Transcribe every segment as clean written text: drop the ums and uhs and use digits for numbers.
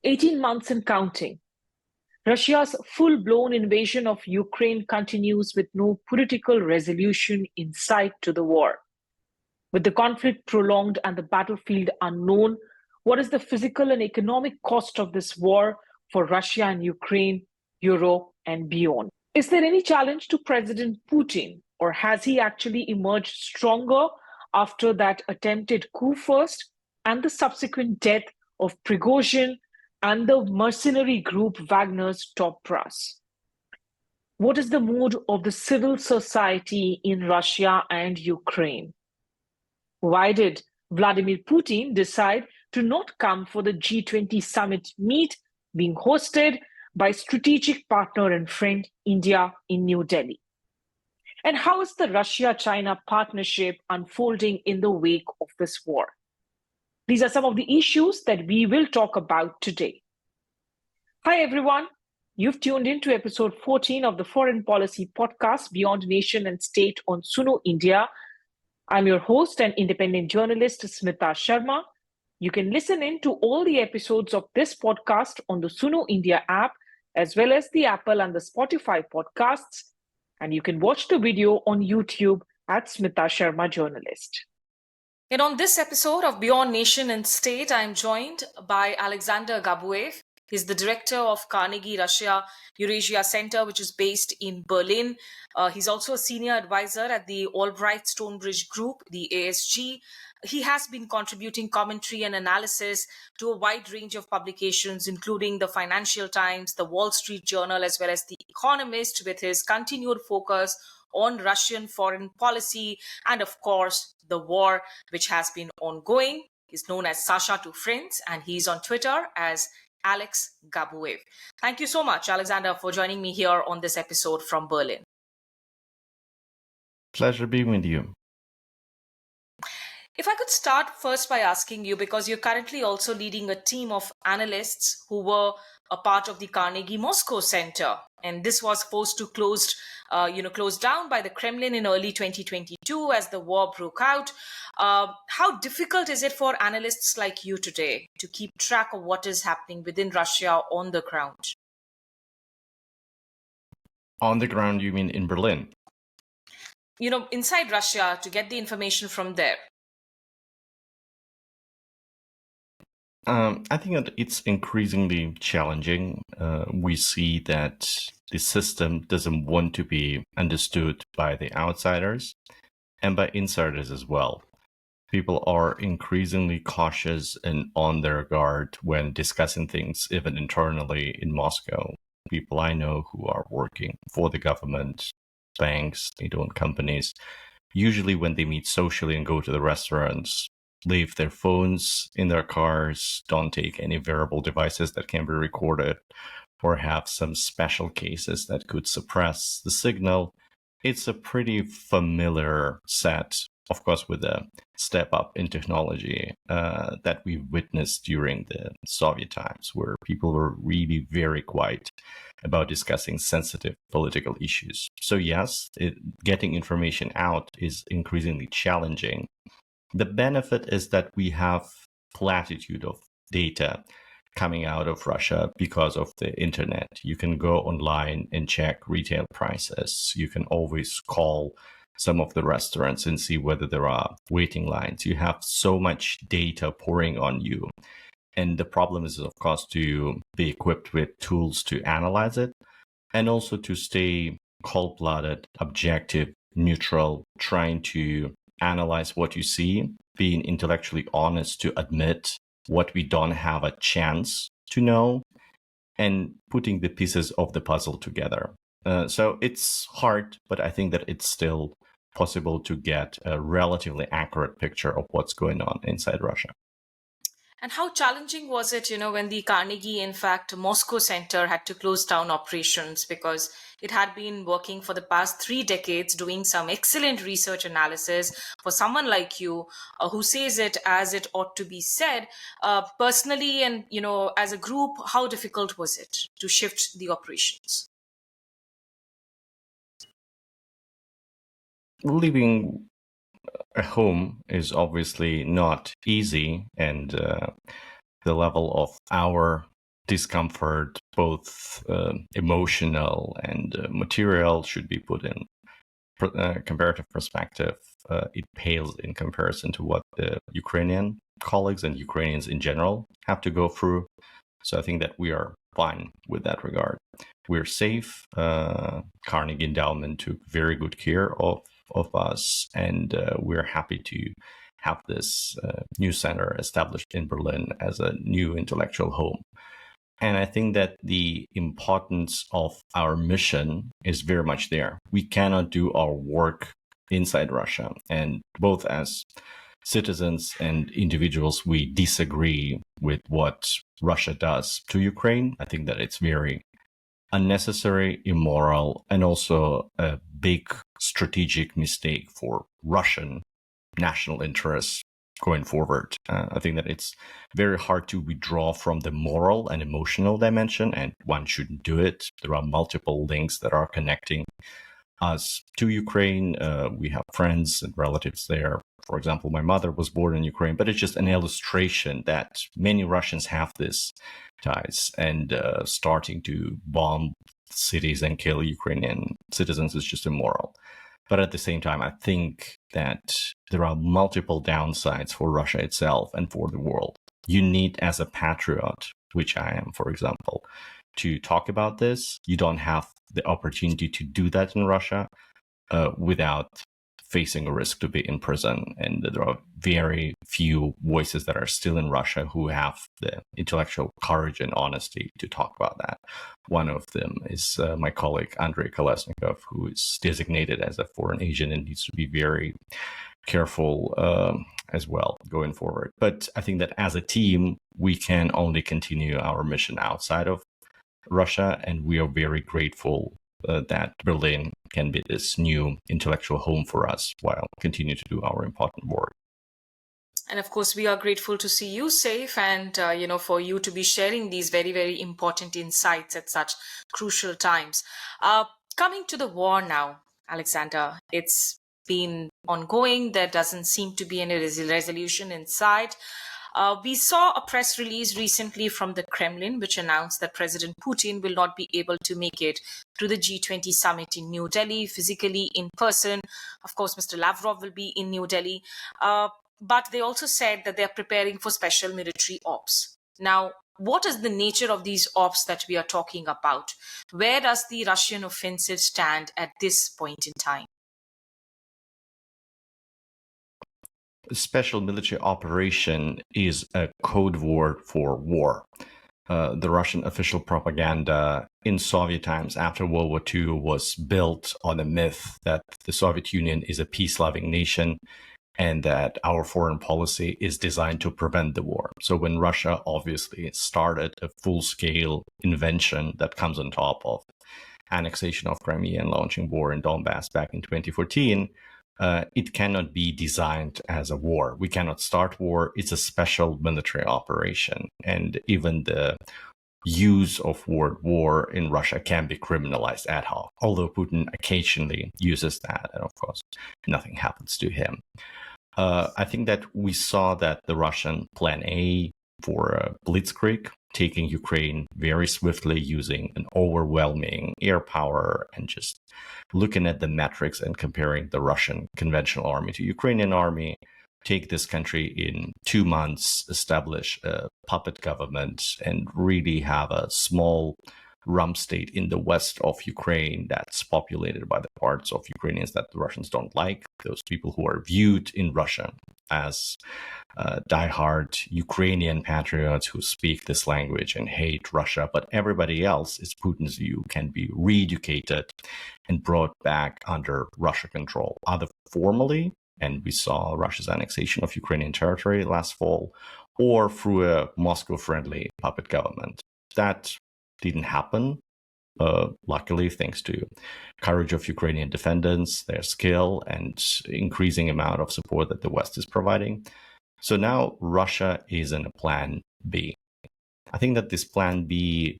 18 months and counting. Russia's full-blown invasion of Ukraine continues with no political resolution in sight to the war. With the conflict prolonged and the battlefield unknown, what is the physical and economic cost of this war for Russia and Ukraine, Europe, and beyond? Is there any challenge to President Putin, or has he actually emerged stronger after that attempted coup first and the subsequent death of Prigozhin and the mercenary group Wagner's top brass? What is the mood of the civil society in Russia and Ukraine? Why did Vladimir Putin decide to not come for the G20 summit meet being hosted by strategic partner and friend India in New Delhi? And how is the Russia-China partnership unfolding in the wake of this war? These are some of the issues that we will talk about today. Hi, everyone. You've tuned in to episode 14 of the Foreign Policy podcast, Beyond Nation and State on Suno India. I'm your host and independent journalist, Smita Sharma. You can listen in to all the episodes of this podcast on the Suno India app, as well as the Apple and the Spotify podcasts. And you can watch the video on YouTube at Smita Sharma Journalist. And on this episode of Beyond Nation and State, I'm joined by Alexander Gabuev. He's the director of Carnegie Russia Eurasia Center, which is based in Berlin. He's also a senior advisor at the Albright Stonebridge Group, the ASG. He has been contributing commentary and analysis to a wide range of publications, including the Financial Times, the Wall Street Journal, as well as The Economist, with his continued focus on Russian foreign policy and, of course, the war, which has been ongoing. He's known as Sasha to friends, and he's on Twitter as Alex Gabuev. Thank you so much, Alexander, for joining me here on this episode from Berlin. Pleasure being with you. If I could start first by asking you, because you're currently also leading a team of analysts who were a part of the Carnegie Moscow Center, and this was forced to close down by the Kremlin in early 2022 as the war broke out. How difficult is it for analysts like you today to keep track of what is happening within Russia on the ground? On the ground, you mean in Berlin? Inside Russia, to get the information from there. I think that it's increasingly challenging. We see that the system doesn't want to be understood by the outsiders and by insiders as well. People are increasingly cautious and on their guard when discussing things, even internally in Moscow. People I know who are working for the government, banks, state-owned companies, usually when they meet socially and go to the restaurants, leave their phones in their cars, don't take any wearable devices that can be recorded, or have some special cases that could suppress the signal. It's a pretty familiar set, of course, with a step up in technology that we witnessed during the Soviet times, where people were really very quiet about discussing sensitive political issues. So yes, getting information out is increasingly challenging. The benefit is that we have platitude of data coming out of Russia because of the internet. You can go online and check retail prices. You can always call some of the restaurants and see whether there are waiting lines. You have so much data pouring on you. And the problem is, of course, to be equipped with tools to analyze it and also to stay cold-blooded, objective, neutral, trying to analyze what you see, being intellectually honest to admit what we don't have a chance to know, and putting the pieces of the puzzle together. So it's hard, but I think that it's still possible to get a relatively accurate picture of what's going on inside Russia. And how challenging was it, when the Carnegie, in fact, Moscow Center had to close down operations because it had been working for the past 3 decades doing some excellent research analysis for someone like you who says it as it ought to be said. Personally and, as a group, how difficult was it to shift the operations? Leaving a home is obviously not easy, and the level of hour discomfort, both emotional and material, should be put in comparative perspective. It pales in comparison to what the Ukrainian colleagues and Ukrainians in general have to go through. So I think that we are fine with that regard. We're safe. Carnegie Endowment took very good care of us, and we're happy to have this new center established in Berlin as a new intellectual home. And I think that the importance of our mission is very much there. We cannot do our work inside Russia. And both as citizens and individuals, we disagree with what Russia does to Ukraine. I think that it's very unnecessary, immoral, and also a big strategic mistake for Russian national interests going forward. I think that it's very hard to withdraw from the moral and emotional dimension, and one shouldn't do it. There are multiple links that are connecting us to Ukraine. We have friends and relatives there. For example, my mother was born in Ukraine, but it's just an illustration that many Russians have this ties, and starting to bomb cities and kill Ukrainian citizens is just immoral. But at the same time, I think that there are multiple downsides for Russia itself and for the world. You need, as a patriot, which I am, for example, to talk about this. You don't have the opportunity to do that in Russia without facing a risk to be in prison. And there are very few voices that are still in Russia who have the intellectual courage and honesty to talk about that. One of them is my colleague, Andrei Kolesnikov, who is designated as a foreign agent and needs to be very careful as well going forward. But I think that as a team, we can only continue our mission outside of Russia, and we are very grateful that Berlin can be this new intellectual home for us while continue to do our important work. And of course, we are grateful to see you safe and, for you to be sharing these very, very important insights at such crucial times. Coming to the war now, Alexander, it's been ongoing. There doesn't seem to be any resolution in sight. We saw a press release recently from the Kremlin, which announced that President Putin will not be able to make it to the G20 summit in New Delhi, physically in person. Of course, Mr. Lavrov will be in New Delhi. But they also said that they are preparing for special military ops. Now, what is the nature of these ops that we are talking about? Where does the Russian offensive stand at this point in time? Special military operation is a code word for war. The Russian official propaganda in Soviet times after World War II was built on a myth that the Soviet Union is a peace-loving nation and that our foreign policy is designed to prevent the war. So when Russia obviously started a full-scale invention that comes on top of annexation of Crimea and launching war in Donbass back in 2014, it cannot be designed as a war. We cannot start war. It's a special military operation. And even the use of word war in Russia can be criminalized ad hoc, although Putin occasionally uses that. And of course, nothing happens to him. I think that we saw that the Russian plan A for blitzkrieg, taking Ukraine very swiftly using an overwhelming air power and just looking at the metrics and comparing the Russian conventional army to Ukrainian army, take this country in 2 months, establish a puppet government, and really have a small rump state in the west of Ukraine that's populated by the parts of Ukrainians that the Russians don't like, those people who are viewed in Russia as diehard Ukrainian patriots who speak this language and hate Russia, but everybody else, is Putin's view, can be re-educated and brought back under Russia control, either formally, and we saw Russia's annexation of Ukrainian territory last fall, or through a Moscow-friendly puppet government. That didn't happen, luckily, thanks to courage of Ukrainian defendants, their skill, and increasing amount of support that the West is providing. So now Russia is in a plan B. I think that this plan B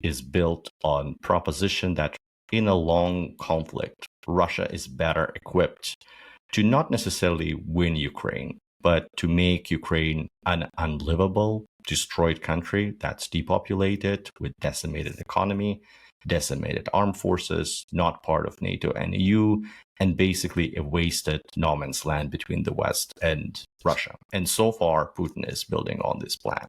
is built on proposition that in a long conflict, Russia is better equipped to not necessarily win Ukraine, but to make Ukraine an unlivable, destroyed country that's depopulated with decimated economy, decimated armed forces, not part of NATO and EU, and basically a wasted no man's land between the West and Russia. And so far, Putin is building on this plan.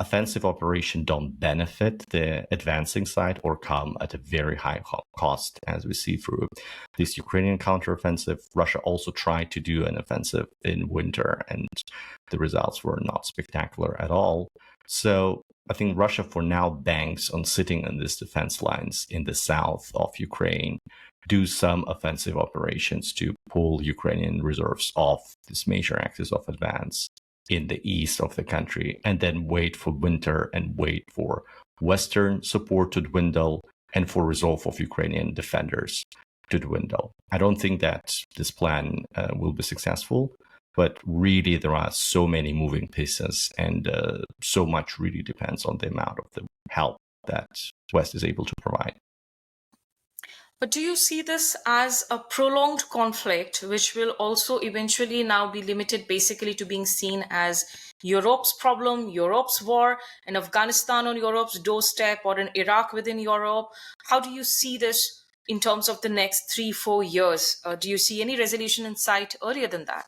Offensive operation don't benefit the advancing side or come at a very high cost, as we see through this Ukrainian counteroffensive. Russia also tried to do an offensive in winter, and the results were not spectacular at all. So I think Russia for now banks on sitting on these defense lines in the south of Ukraine, do some offensive operations to pull Ukrainian reserves off this major axis of advance in the east of the country, and then wait for winter and wait for Western support to dwindle and for resolve of Ukrainian defenders to dwindle. I don't think that this plan will be successful, but really there are so many moving pieces, and so much really depends on the amount of the help that West is able to provide. But do you see this as a prolonged conflict, which will also eventually now be limited basically to being seen as Europe's problem, Europe's war, and Afghanistan on Europe's doorstep, or an Iraq within Europe? How do you see this in terms of the next 3-4 years? Do you see any resolution in sight earlier than that?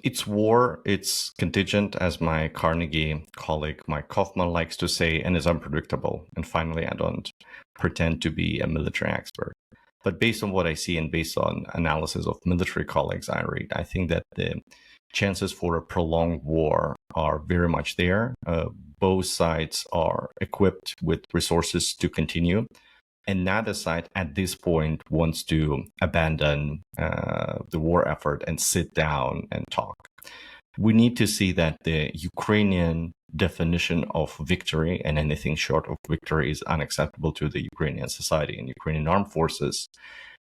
It's war, it's contingent, as my Carnegie colleague Mike Kaufman likes to say, and is unpredictable. And finally, I don't pretend to be a military expert. But based on what I see and based on analysis of military colleagues I read, I think that the chances for a prolonged war are very much there. Both sides are equipped with resources to continue. And neither side at this point wants to abandon the war effort and sit down and talk. We need to see that the Ukrainian definition of victory, and anything short of victory is unacceptable to the Ukrainian society and Ukrainian armed forces,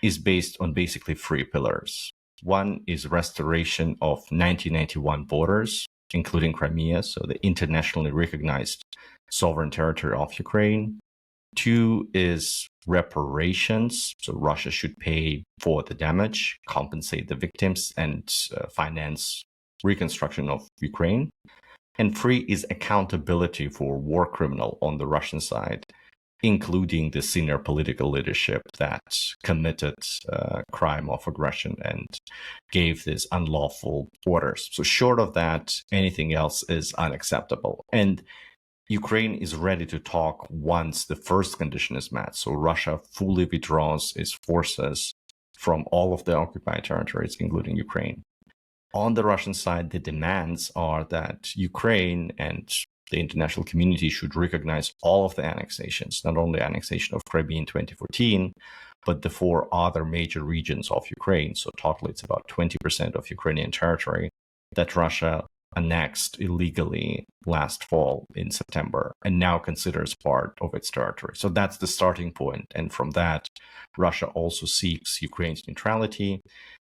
is based on basically 3 pillars. One is restoration of 1991 borders, including Crimea, so the internationally recognized sovereign territory of Ukraine. 2 is reparations. So Russia should pay for the damage, compensate the victims, and finance reconstruction of Ukraine. And 3 is accountability for war criminal on the Russian side, including the senior political leadership that committed crime of aggression and gave these unlawful orders. So short of that, anything else is unacceptable. And Ukraine is ready to talk once the first condition is met. So Russia fully withdraws its forces from all of the occupied territories, including Ukraine. On the Russian side, the demands are that Ukraine and the international community should recognize all of the annexations, not only annexation of Crimea in 2014, but the 4 other major regions of Ukraine. So totally it's about 20% of Ukrainian territory that Russia annexed illegally last fall in September and now considers part of its territory. So that's the starting point. And from that, Russia also seeks Ukraine's neutrality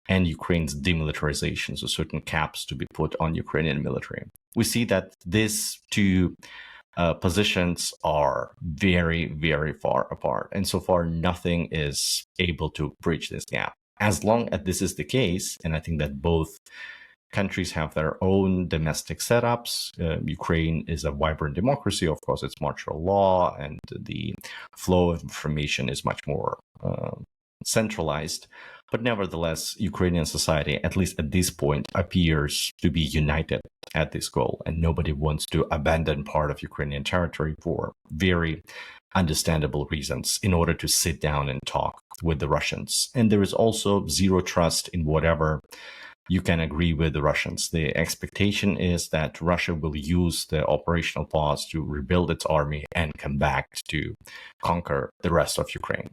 and Ukraine's demilitarization, so certain caps to be put on Ukrainian military. We see that these 2 positions are very, very far apart. And so far, nothing is able to bridge this gap. As long as this is the case, and I think that both countries have their own domestic setups. Ukraine is a vibrant democracy. Of course, it's martial law and the flow of information is much more centralized. But nevertheless, Ukrainian society, at least at this point, appears to be united at this goal. And nobody wants to abandon part of Ukrainian territory for very understandable reasons in order to sit down and talk with the Russians. And there is also zero trust in whatever you can agree with the Russians. The expectation is that Russia will use the operational pause to rebuild its army and come back to conquer the rest of Ukraine.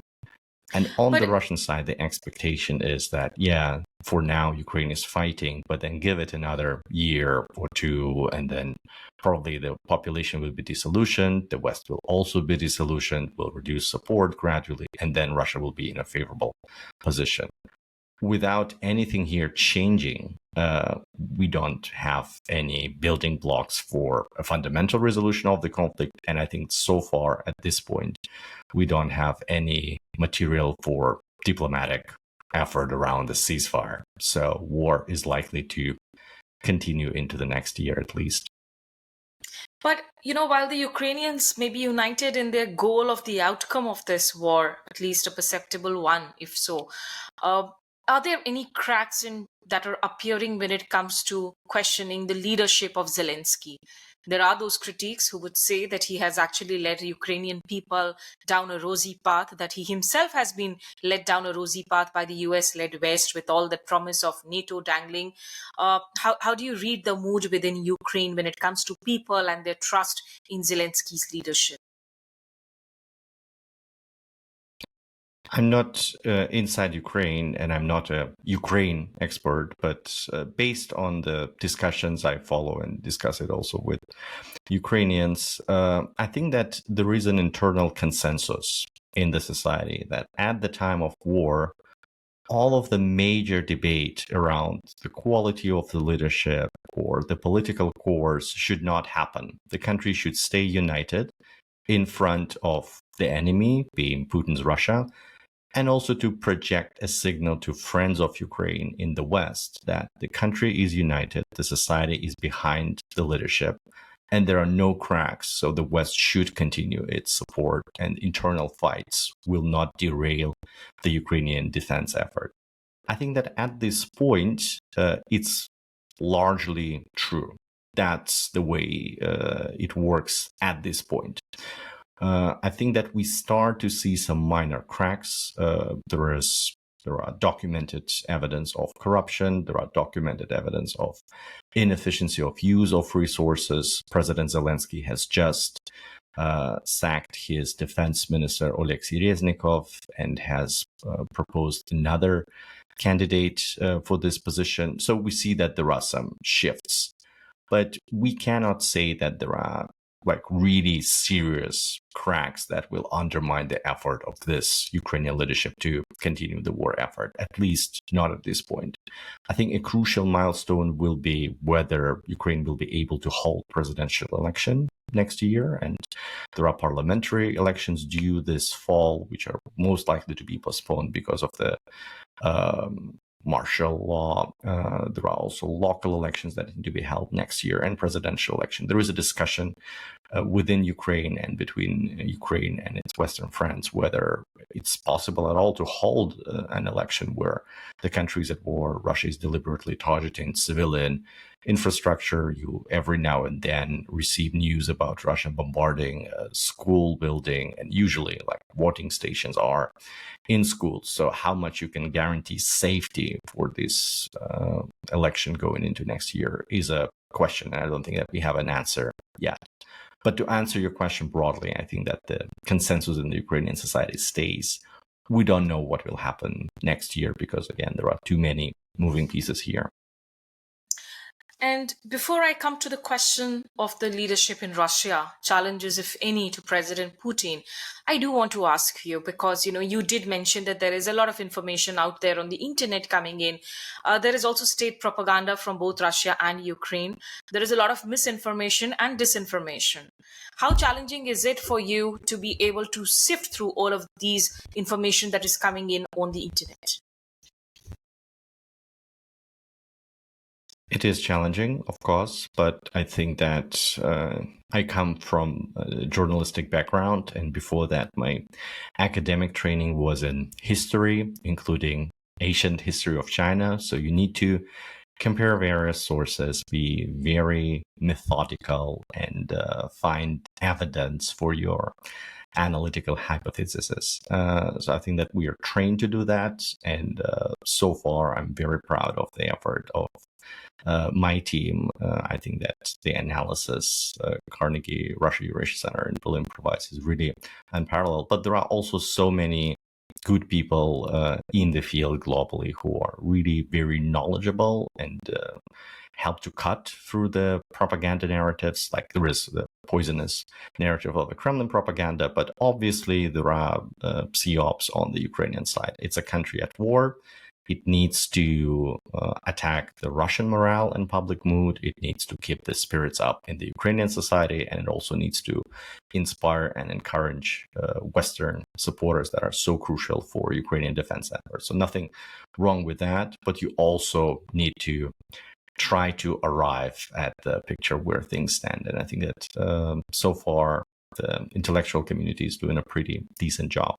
And on the Russian side, the expectation is that, yeah, for now, Ukraine is fighting, but then give it another year or 2, and then probably the population will be disillusioned, the West will also be disillusioned, will reduce support gradually, and then Russia will be in a favorable position. Without anything here changing, we don't have any building blocks for a fundamental resolution of the conflict. And I think so far at this point, we don't have any material for diplomatic effort around the ceasefire. So war is likely to continue into the next year at least. But, while the Ukrainians may be united in their goal of the outcome of this war, at least a perceptible one, if so, uh, are there any cracks that are appearing when it comes to questioning the leadership of Zelensky? There are those critics who would say that he has actually led Ukrainian people down a rosy path, that he himself has been led down a rosy path by the US-led West with all that promise of NATO dangling. How do you read the mood within Ukraine when it comes to people and their trust in Zelensky's leadership? I'm not inside Ukraine, and I'm not a Ukraine expert, but based on the discussions I follow and discuss it also with Ukrainians, I think that there is an internal consensus in the society that at the time of war, all of the major debate around the quality of the leadership or the political course should not happen. The country should stay united in front of the enemy, being Putin's Russia, and also to project a signal to friends of Ukraine in the West that the country is united, the society is behind the leadership, and there are no cracks. So the West should continue its support, and internal fights will not derail the Ukrainian defense effort. I think that at this point, it's largely true. That's the way it works at this point. I think that we start to see some minor cracks. There are documented evidence of corruption. There are documented evidence of inefficiency of use of resources. President Zelensky has just sacked his defense minister, Oleksiy Reznikov, and has proposed another candidate for this position. So we see that there are some shifts, but we cannot say that there are really serious cracks that will undermine the effort of this Ukrainian leadership to continue the war effort, at least not at this point. I think a crucial milestone will be whether Ukraine will be able to hold presidential election next year, and there are parliamentary elections due this fall, which are most likely to be postponed because of the martial law. There are also local elections that need to be held next year and presidential election. There is a discussion within Ukraine and between Ukraine and its Western friends whether it's possible at all to hold an election where the country is at war. Russia is deliberately targeting civilian infrastructure. You every now and then receive news about Russia bombarding a school building, and usually voting stations are in schools. So how much you can guarantee safety for this election going into next year is a question. And I don't think that we have an answer yet. But to answer your question broadly, I think that the consensus in the Ukrainian society stays. We don't know what will happen next year because, again, there are too many moving pieces here. And before I come to the question of the leadership in Russia, challenges, if any, to President Putin, I do want to ask you, because, you did mention that there is a lot of information out there on the internet coming in. There is also state propaganda from both Russia and Ukraine. There is a lot of misinformation and disinformation. How challenging is it for you to be able to sift through all of these information that is coming in on the internet? It is challenging, of course, but I think that I come from a journalistic background, and before that, my academic training was in history, including ancient history of China. So you need to compare various sources, be very methodical, and find evidence for your analytical hypothesis. So I think that we are trained to do that, and so far I'm very proud of the effort of my team. I think that the analysis Carnegie Russia Eurasia Center in Berlin provides is really unparalleled. But there are also so many good people in the field globally who are really very knowledgeable and help to cut through the propaganda narratives. Like there is the poisonous narrative of the Kremlin propaganda, but obviously there are psyops on the Ukrainian side. It's a country at war. It needs to attack the Russian morale and public mood. It needs to keep the spirits up in the Ukrainian society, and it also needs to inspire and encourage Western supporters that are so crucial for Ukrainian defense efforts. So nothing wrong with that, but you also need to try to arrive at the picture where things stand. And I think that so far the intellectual community is doing a pretty decent job.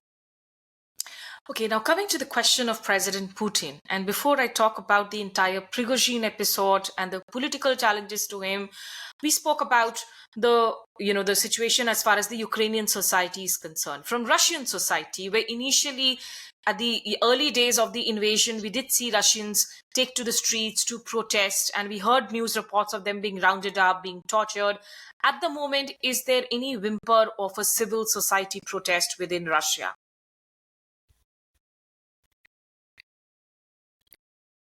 Okay, now coming to the question of President Putin, and before I talk about the entire Prigozhin episode and the political challenges to him, we spoke about the situation as far as the Ukrainian society is concerned. From Russian society, where initially at the early days of the invasion, we did see Russians take to the streets to protest, and we heard news reports of them being rounded up, being tortured. At the moment, is there any whimper of a civil society protest within Russia?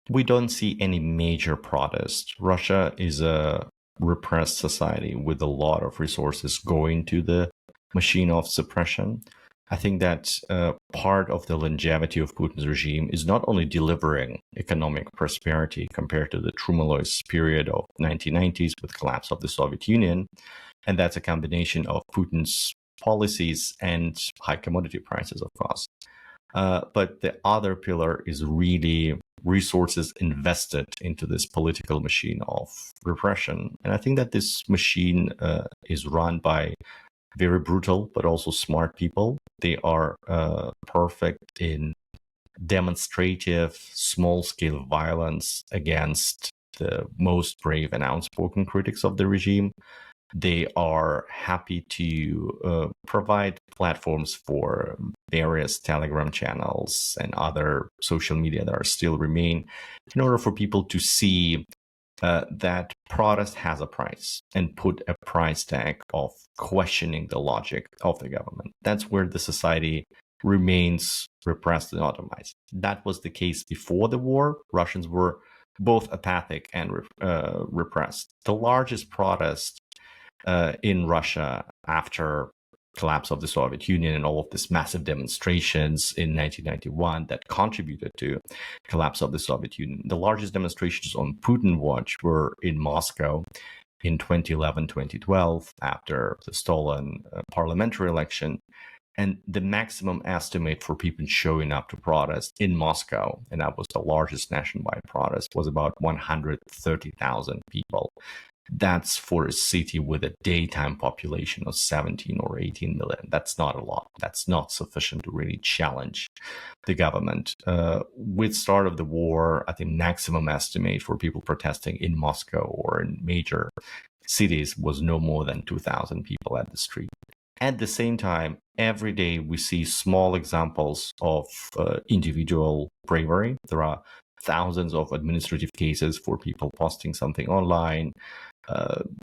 We don't see any major protest. Russia is a repressed society with a lot of resources going to the machine of suppression. I think that part of the longevity of Putin's regime is not only delivering economic prosperity compared to the Truman-Loy's period of 1990s with collapse of the Soviet Union, and that's a combination of Putin's policies and high commodity prices, of course. But the other pillar is really resources invested into this political machine of repression. And I think that this machine is run by very brutal but also smart people. They are perfect in demonstrative, small-scale violence against the most brave and outspoken critics of the regime. They are happy to provide platforms for various Telegram channels and other social media that are still remain in order for people to see that protest has a price and put a price tag of questioning the logic of the government. That's where the society remains repressed and automized. That was the case before the war. Russians were both apathic and repressed. The largest protest in Russia after collapse of the Soviet Union and all of these massive demonstrations in 1991 that contributed to collapse of the Soviet Union. The largest demonstrations on Putin watch were in Moscow in 2011, 2012 after the stolen parliamentary election. And the maximum estimate for people showing up to protest in Moscow, and that was the largest nationwide protest, was about 130,000 people. That's for a city with a daytime population of 17 or 18 million. That's not a lot. That's not sufficient to really challenge the government. With start of the war, I think maximum estimate for people protesting in Moscow or in major cities was no more than 2,000 people at the street. At the same time, every day we see small examples of individual bravery. There are thousands of administrative cases for people posting something online,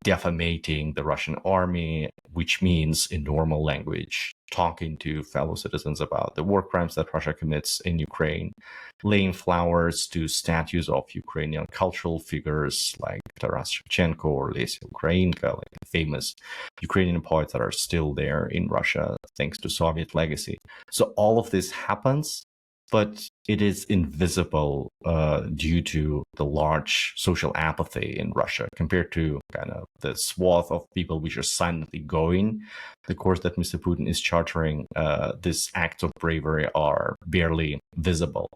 defamating the Russian army, which means in normal language, talking to fellow citizens about the war crimes that Russia commits in Ukraine, laying flowers to statues of Ukrainian cultural figures like Taras Shevchenko or Lesya Ukrainka, like the famous Ukrainian poets that are still there in Russia thanks to Soviet legacy. So all of this happens, but it is invisible due to the large social apathy in Russia compared to kind of the swath of people which are silently going the course that Mr. Putin is chartering. These acts of bravery are barely visible.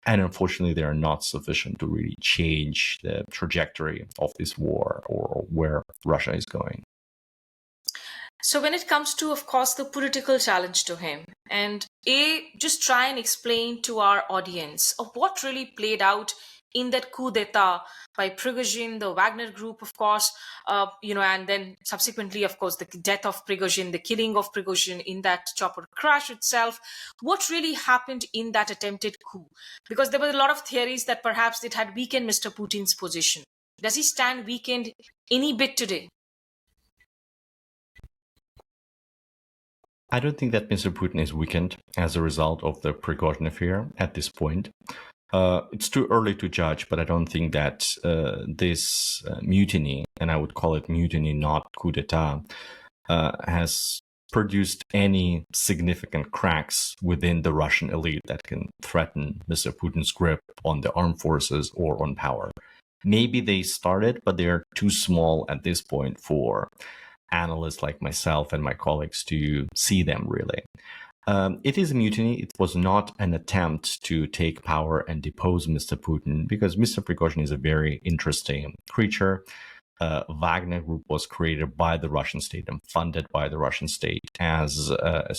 And unfortunately, they are not sufficient to really change the trajectory of this war or where Russia is going. So when it comes to, of course, the political challenge to him, and just try and explain to our audience of what really played out in that coup d'etat by Prigozhin, the Wagner Group, of course, and then subsequently, of course, the death of Prigozhin, the killing of Prigozhin in that chopper crash itself. What really happened in that attempted coup? Because there were a lot of theories that perhaps it had weakened Mr. Putin's position. Does he stand weakened any bit today? I don't think that Mr. Putin is weakened as a result of the Prigozhin affair at this point. It's too early to judge, but I don't think that this mutiny, and I would call it mutiny, not coup d'etat, has produced any significant cracks within the Russian elite that can threaten Mr. Putin's grip on the armed forces or on power. Maybe they started, but they're too small at this point for analysts like myself and my colleagues to see them really. It is a mutiny. It was not an attempt to take power and depose Mr. Putin, because Mr. Prigozhin is a very interesting creature. Wagner Group was created by the Russian state and funded by the Russian state as a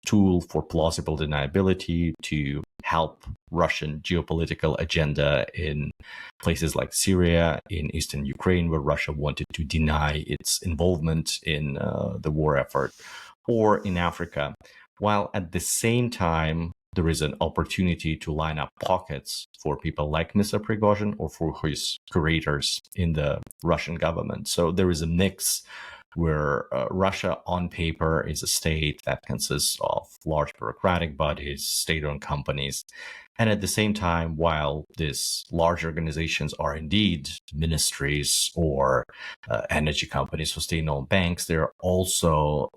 tool for plausible deniability to help Russian geopolitical agenda in places like Syria, in eastern Ukraine, where Russia wanted to deny its involvement in the war effort, or in Africa, while at the same time there is an opportunity to line up pockets for people like Mr. Prigozhin or for his curators in the Russian government. So there is a mix where Russia on paper is a state that consists of large bureaucratic bodies, state-owned companies, and at the same time, while these large organizations are indeed ministries or energy companies or state-owned banks, there are also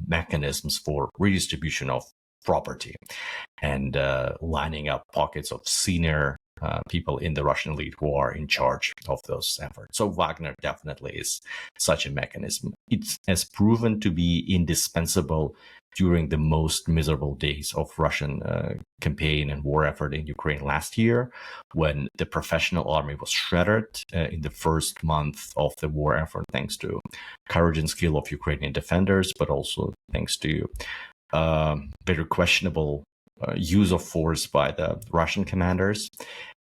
mechanisms for redistribution of property and lining up pockets of senior people in the Russian elite who are in charge of those efforts. So Wagner definitely is such a mechanism. It has proven to be indispensable during the most miserable days of Russian campaign and war effort in Ukraine last year, when the professional army was shredded in the first month of the war effort, thanks to courage and skill of Ukrainian defenders, but also thanks to very questionable use of force by the Russian commanders.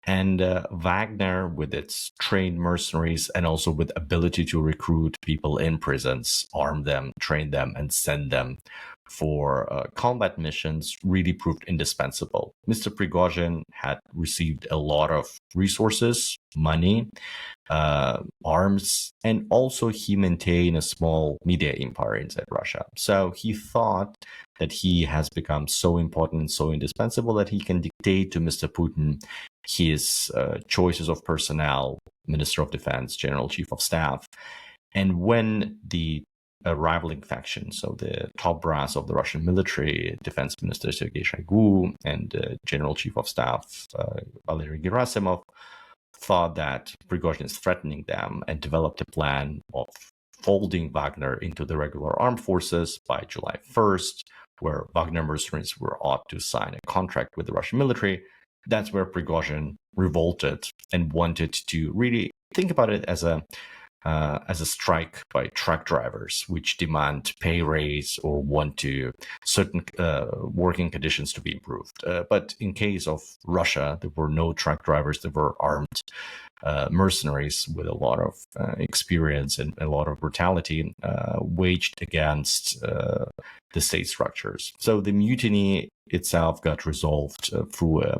And Wagner, with its trained mercenaries and also with ability to recruit people in prisons, arm them, train them, and send them for combat missions, really proved indispensable. Mr. Prigozhin had received a lot of resources, money, arms, and also he maintained a small media empire inside Russia. So he thought that he has become so important and so indispensable that he can dictate to Mr. Putin his choices of personnel, Minister of Defense, General Chief of Staff. And when the rivaling factions, so the top brass of the Russian military, Defense Minister Sergei Shoigu and General Chief of Staff Valery Gerasimov, thought that Prigozhin is threatening them and developed a plan of folding Wagner into the regular armed forces by July 1st, where Wagner mercenaries were ought to sign a contract with the Russian military. That's where Prigozhin revolted and wanted to really think about it as a strike by truck drivers, which demand pay raise or want to certain working conditions to be improved. But in case of Russia, there were no truck drivers. There were armed mercenaries with a lot of experience and a lot of brutality waged against the state structures. So the mutiny itself got resolved through a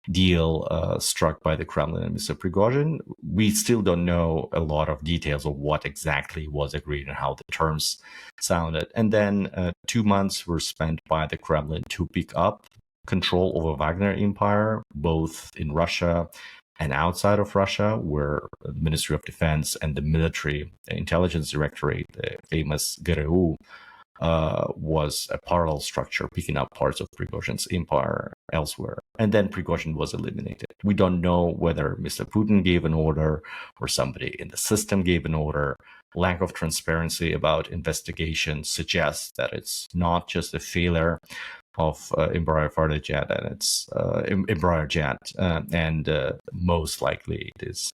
deal struck by the Kremlin and Mr. Prigozhin. We still don't know a lot of details of what exactly was agreed and how the terms sounded. And then 2 months were spent by the Kremlin to pick up control over Wagner Empire, both in Russia and outside of Russia, where the Ministry of Defense and the Military Intelligence Directorate, the famous GRU, was a parallel structure picking up parts of Prigozhin's empire elsewhere. And then Prigozhin was eliminated. We don't know whether Mr. Putin gave an order or somebody in the system gave an order. Lack of transparency about investigation suggests that it's not just a failure of Embraer fighter jet and its Embraer jet, and most likely it is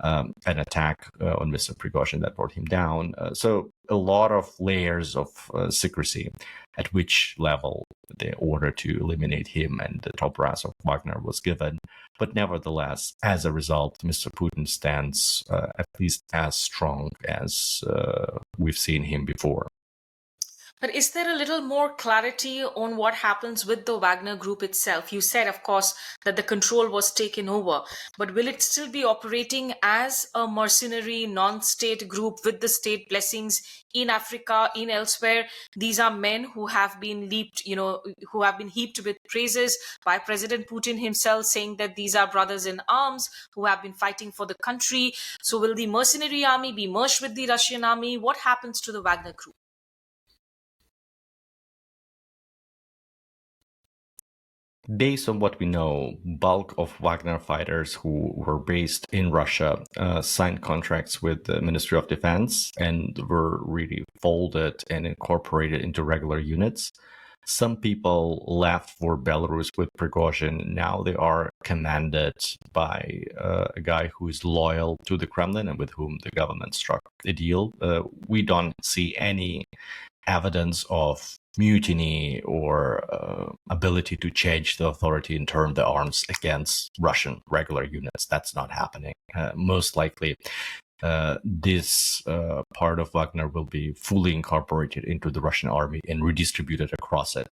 an attack on Mr. Prigozhin that brought him down. So a lot of layers of secrecy at which level the order to eliminate him and the top brass of Wagner was given. But nevertheless, as a result, Mr. Putin stands at least as strong as we've seen him before. But is there a little more clarity on what happens with the Wagner Group itself? You said, of course, that the control was taken over, but will it still be operating as a mercenary, non-state group with the state blessings in Africa, in elsewhere? These are men who have been heaped with praises by President Putin himself, saying that these are brothers in arms who have been fighting for the country. So will the mercenary army be merged with the Russian army? What happens to the Wagner Group? Based on what we know, bulk of Wagner fighters who were based in Russia signed contracts with the Ministry of Defense and were really folded and incorporated into regular units. Some people left for Belarus with Prigozhin. Now they are commanded by a guy who is loyal to the Kremlin and with whom the government struck a deal. We don't see any evidence of mutiny or ability to change the authority and turn the arms against Russian regular units. That's not happening. Most likely, this part of Wagner will be fully incorporated into the Russian army and redistributed across it.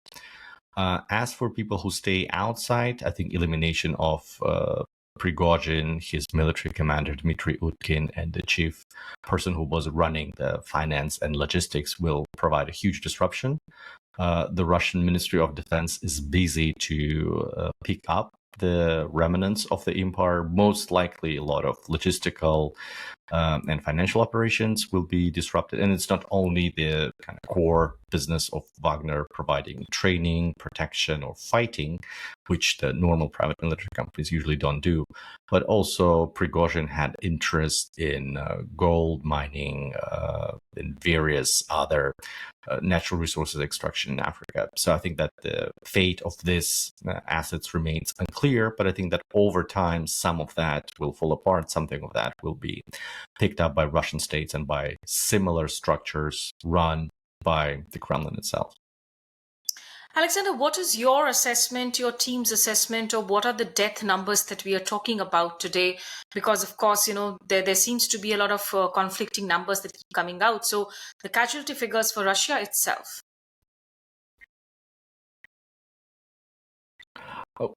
As for people who stay outside, I think elimination of Prigozhin, his military commander Dmitry Utkin, and the chief person who was running the finance and logistics will provide a huge disruption. The Russian Ministry of Defense is busy to pick up the remnants of the empire. Most likely, a lot of logistical and financial operations will be disrupted. And it's not only the kind of core business of Wagner providing training, protection, or fighting, which the normal private military companies usually don't do, but also Prigozhin had interest in gold mining, in various other natural resources extraction in Africa. So I think that the fate of these assets remains unclear, but I think that over time, some of that will fall apart. Something of that will be picked up by Russian states and by similar structures run by the Kremlin itself. Alexander, what is your assessment, your team's assessment, or what are the death numbers that we are talking about today? Because, of course, there seems to be a lot of conflicting numbers that keep coming out. So the casualty figures for Russia itself.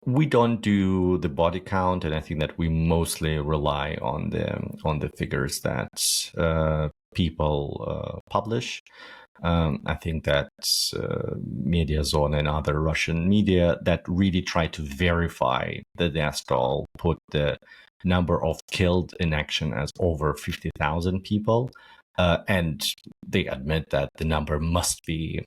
We don't do the body count, and I think that we mostly rely on the figures that people publish. I think that Mediazone and other Russian media that really try to verify the death toll put the number of killed in action as over 50,000 people. And they admit that the number must be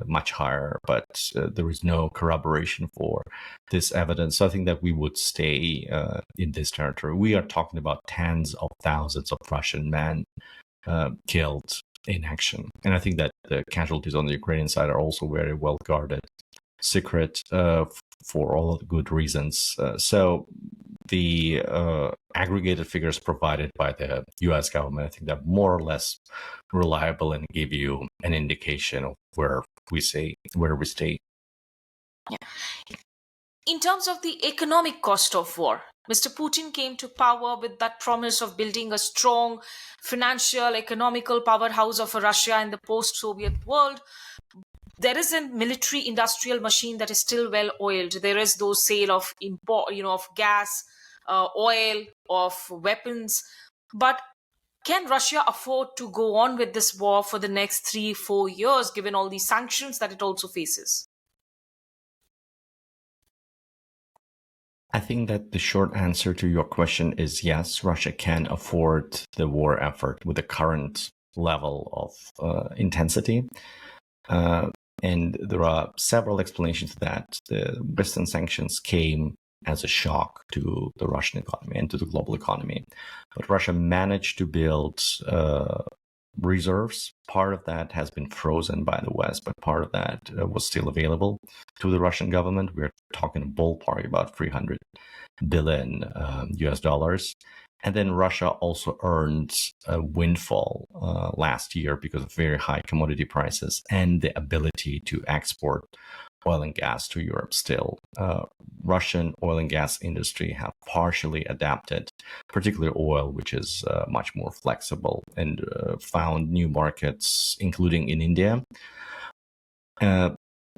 much higher, but there is no corroboration for this evidence. So I think that we would stay in this territory. We are talking about tens of thousands of Russian men killed in action. And I think that the casualties on the Ukrainian side are also very well guarded, secret for all of the good reasons. So the aggregated figures provided by the US government, I think they're more or less reliable and give you an indication of where we stay. Yeah. In terms of the economic cost of war, Mr. Putin came to power with that promise of building a strong financial, economical powerhouse of Russia in the post-Soviet world. There is a military industrial machine that is still well oiled. There is those sale of import, of gas, oil, of weapons. But can Russia afford to go on with this war for the next 3-4 years, given all the sanctions that it also faces? I think that the short answer to your question is yes, Russia can afford the war effort with the current level of intensity. And there are several explanations to that. The Western sanctions came as a shock to the Russian economy and to the global economy. But Russia managed to build reserves. Part of that has been frozen by the West, but part of that was still available to the Russian government. We're talking a ballpark about 300 billion US dollars. And then Russia also earned a windfall last year because of very high commodity prices and the ability to export oil and gas to Europe still. Russian oil and gas industry have partially adapted, particularly oil, which is much more flexible, and found new markets, including in India.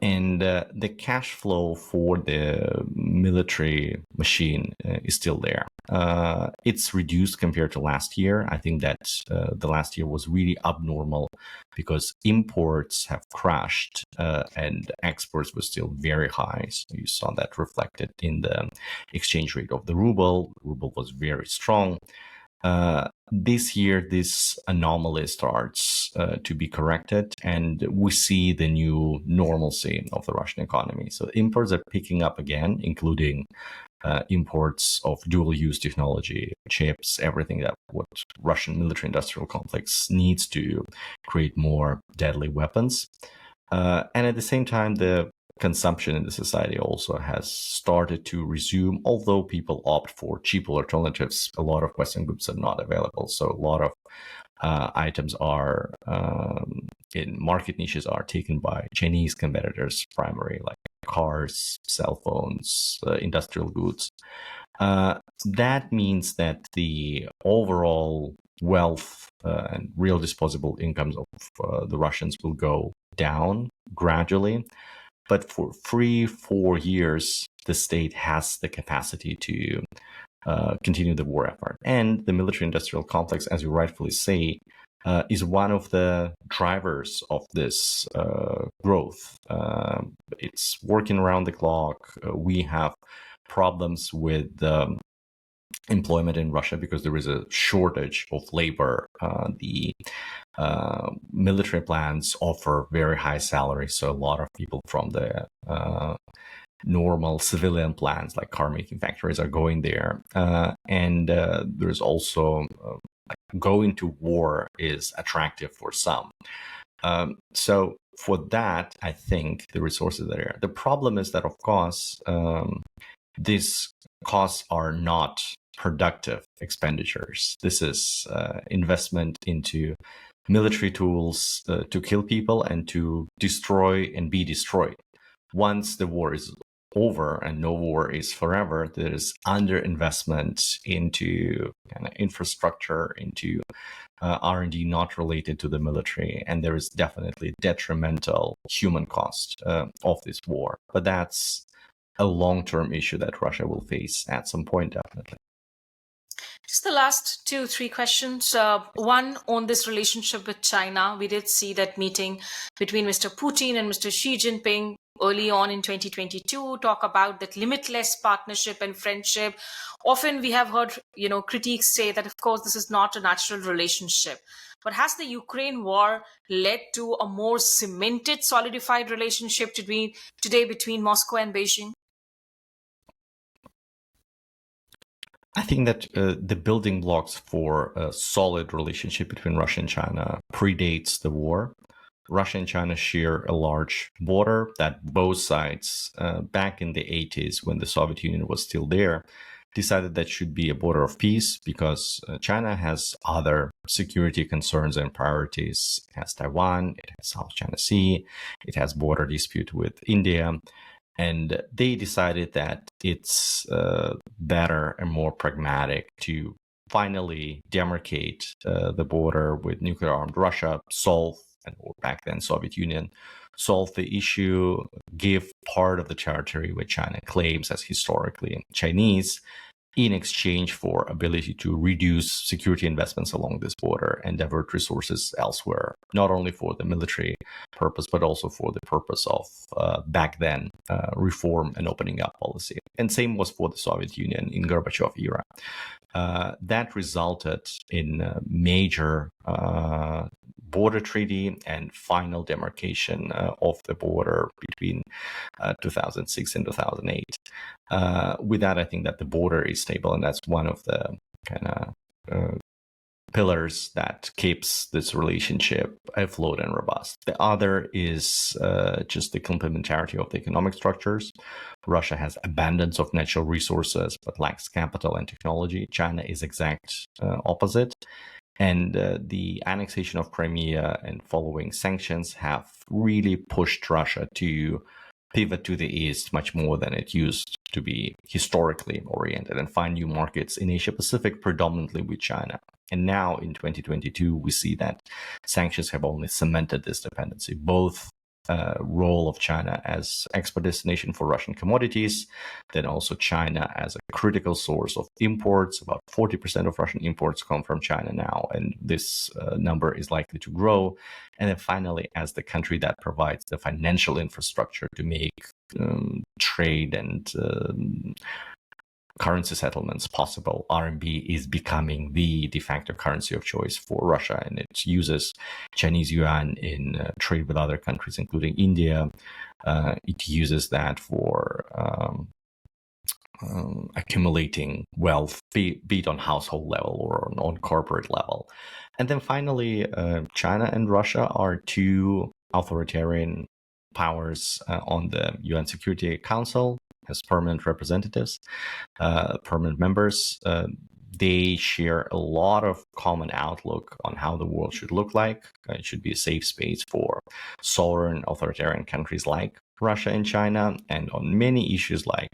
And the cash flow for the military machine is still there. It's reduced compared to last year. I think that the last year was really abnormal because imports have crashed and exports were still very high. So you saw that reflected in the exchange rate of the ruble. The ruble was very strong. This year, this anomaly starts to be corrected, and we see the new normalcy of the Russian economy. So imports are picking up again, including imports of dual-use technology, chips, everything that what Russian military-industrial complex needs to create more deadly weapons. And at the same time, the consumption in the society also has started to resume, although people opt for cheaper alternatives. A lot of Western goods are not available. So a lot of items are in market niches are taken by Chinese competitors, primarily like cars, cell phones, industrial goods. That means that the overall wealth and real disposable incomes of the Russians will go down gradually. But for 3-4 years, the state has the capacity to continue the war effort. And the military-industrial complex, as you rightfully say, is one of the drivers of this growth. It's working around the clock. We have problems with employment in Russia because there is a shortage of labor. The military plans offer very high salaries, so a lot of people from the normal civilian plants like car making factories are going there. And there's also going to war is attractive for some. So for that, I think the resources are there. The problem is that, of course, these costs are not productive expenditures. This is investment into military tools to kill people and to destroy and be destroyed. Once the war is over, and no war is forever, there is underinvestment into kind of infrastructure, into R&D not related to the military, and there is definitely detrimental human cost of this war. But that's a long-term issue that Russia will face at some point, definitely. Just the last 2-3 questions. One on this relationship with China. We did see that meeting between Mr. Putin and Mr. Xi Jinping early on in 2022, talk about that limitless partnership and friendship. Often we have heard, critics say that, of course, this is not a natural relationship. But has the Ukraine war led to a more cemented, solidified relationship today between Moscow and Beijing? I think that the building blocks for a solid relationship between Russia and China predates the war. Russia and China share a large border that both sides, back in the 80s, when the Soviet Union was still there, decided that should be a border of peace because China has other security concerns and priorities. It has Taiwan, it has South China Sea, it has border dispute with India. And they decided that it's better and more pragmatic to finally demarcate the border with nuclear-armed Russia, solve, or back then Soviet Union, solve the issue, give part of the territory which China claims as historically Chinese, in exchange for ability to reduce security investments along this border and divert resources elsewhere, not only for the military purpose, but also for the purpose of back then reform and opening up policy. And same was for the Soviet Union in Gorbachev era. That resulted in a major border treaty and final demarcation of the border between 2006 and 2008. With that, I think that the border is stable, and that's one of the kind of pillars that keeps this relationship afloat and robust. The other is just the complementarity of the economic structures. Russia has abundance of natural resources, but lacks capital and technology. China is exact opposite. And the annexation of Crimea and following sanctions have really pushed Russia to pivot to the east much more than it used to be historically oriented and find new markets in Asia Pacific, predominantly with China. And now in 2022, we see that sanctions have only cemented this dependency, both role of China as export destination for Russian commodities, then also China as a critical source of imports. About 40% of Russian imports come from China now, and this number is likely to grow. And then finally, as the country that provides the financial infrastructure to make trade and currency settlements possible. RMB is becoming the de facto currency of choice for Russia, and it uses Chinese yuan in trade with other countries, including India. It uses that for accumulating wealth, be it on household level or on corporate level. And then finally, China and Russia are two authoritarian powers on the UN Security Council as permanent representatives, permanent members. They share a lot of common outlook on how the world should look like. It should be a safe space for sovereign authoritarian countries like Russia and China, and on many issues like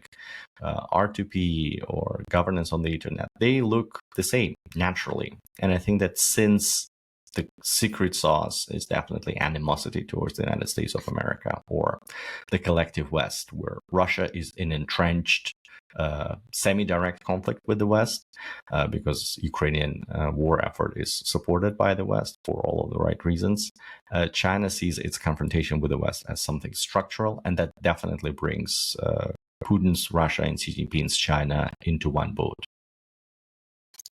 R2P or governance on the internet, they look the same naturally. And I think that since the secret sauce is definitely animosity towards the United States of America or the collective West, where Russia is in entrenched semi-direct conflict with the West because Ukrainian war effort is supported by the West for all of the right reasons. China sees its confrontation with the West as something structural, and that definitely brings Putin's Russia and Xi Jinping's China into one boat.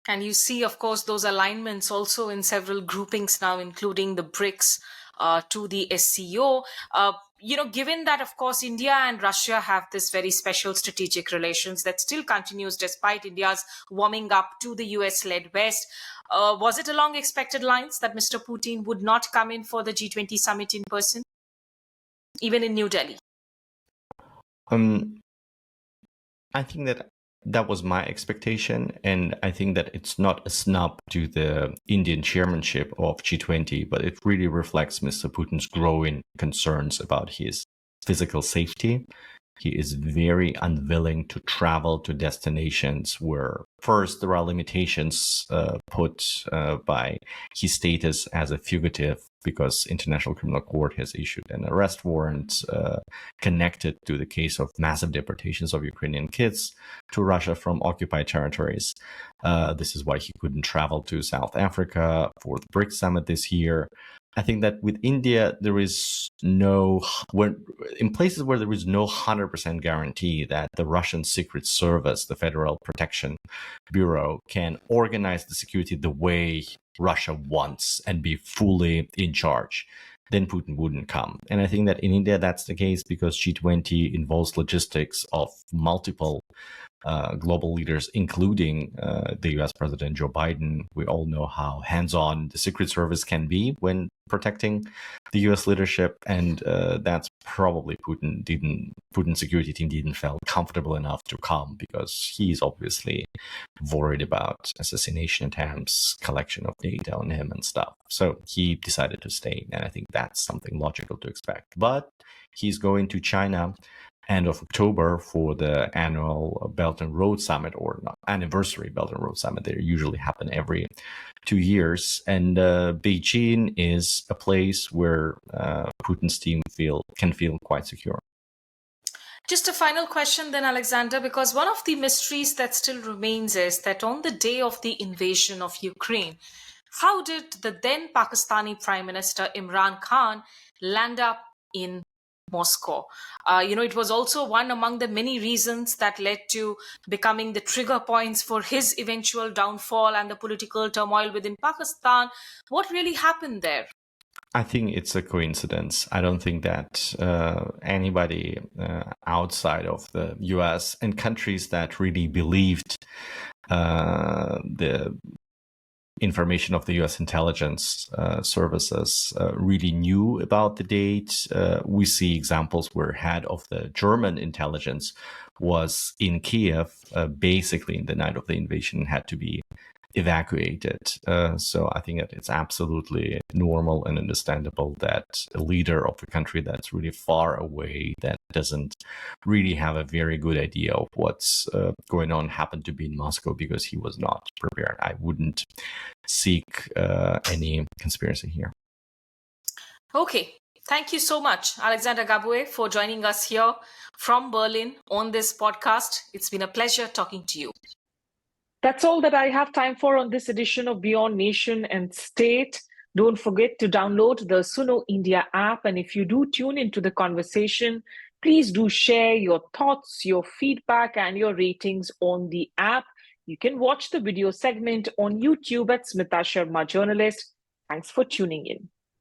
And you see, of course, those alignments also in several groupings now, including the BRICS to the SCO. Given that, of course, India and Russia have this very special strategic relations that still continues despite India's warming up to the US-led West, was it along expected lines that Mr. Putin would not come in for the G20 summit in person, even in New Delhi? I think that was my expectation, and I think that it's not a snub to the Indian chairmanship of G20, but it really reflects Mr. Putin's growing concerns about his physical safety. He is very unwilling to travel to destinations where, first, there are limitations put by his status as a fugitive, because International Criminal Court has issued an arrest warrant connected to the case of massive deportations of Ukrainian kids to Russia from occupied territories. This is why he couldn't travel to South Africa for the BRICS summit this year. I think that with India, there is in places where there is no 100% guarantee that the Russian Secret Service, the Federal Protection Bureau, can organize the security the way Russia wants and be fully in charge, then Putin wouldn't come. And I think that in India, that's the case because G20 involves logistics of multiple global leaders, including the US President Joe Biden. We all know how hands-on the Secret Service can be when protecting the US leadership, and that's probably Putin's security team didn't feel comfortable enough to come because he's obviously worried about assassination attempts, collection of data on him and stuff. So he decided to stay, and I think that's something logical to expect. But he's going to China end of October for the annual Belt and Road Summit, or not, anniversary Belt and Road Summit. They usually happen every 2 years. And Beijing is a place where Putin's team can feel quite secure. Just a final question then, Alexander, because one of the mysteries that still remains is that on the day of the invasion of Ukraine, how did the then Pakistani Prime Minister Imran Khan land up in Moscow? It was also one among the many reasons that led to becoming the trigger points for his eventual downfall and the political turmoil within Pakistan. What really happened there? I think it's a coincidence. I don't think that anybody outside of the US and countries that really believed the information of the US intelligence services really knew about the date. We see examples where head of the German intelligence was in Kiev basically in the night of the invasion and had to be evacuated. So I think that it's absolutely normal and understandable that a leader of a country that's really far away, that doesn't really have a very good idea of what's going on, happened to be in Moscow because he was not prepared. I wouldn't seek any conspiracy here. Okay. Thank you so much, Alexander Gabuev, for joining us here from Berlin on this podcast. It's been a pleasure talking to you. That's all that I have time for on this edition of Beyond Nation and State. Don't forget to download the Suno India app. And if you do tune into the conversation, Please do share your thoughts, your feedback, and your ratings on the app. You can watch the video segment on YouTube at Smita Sharma Journalist. Thanks for tuning in.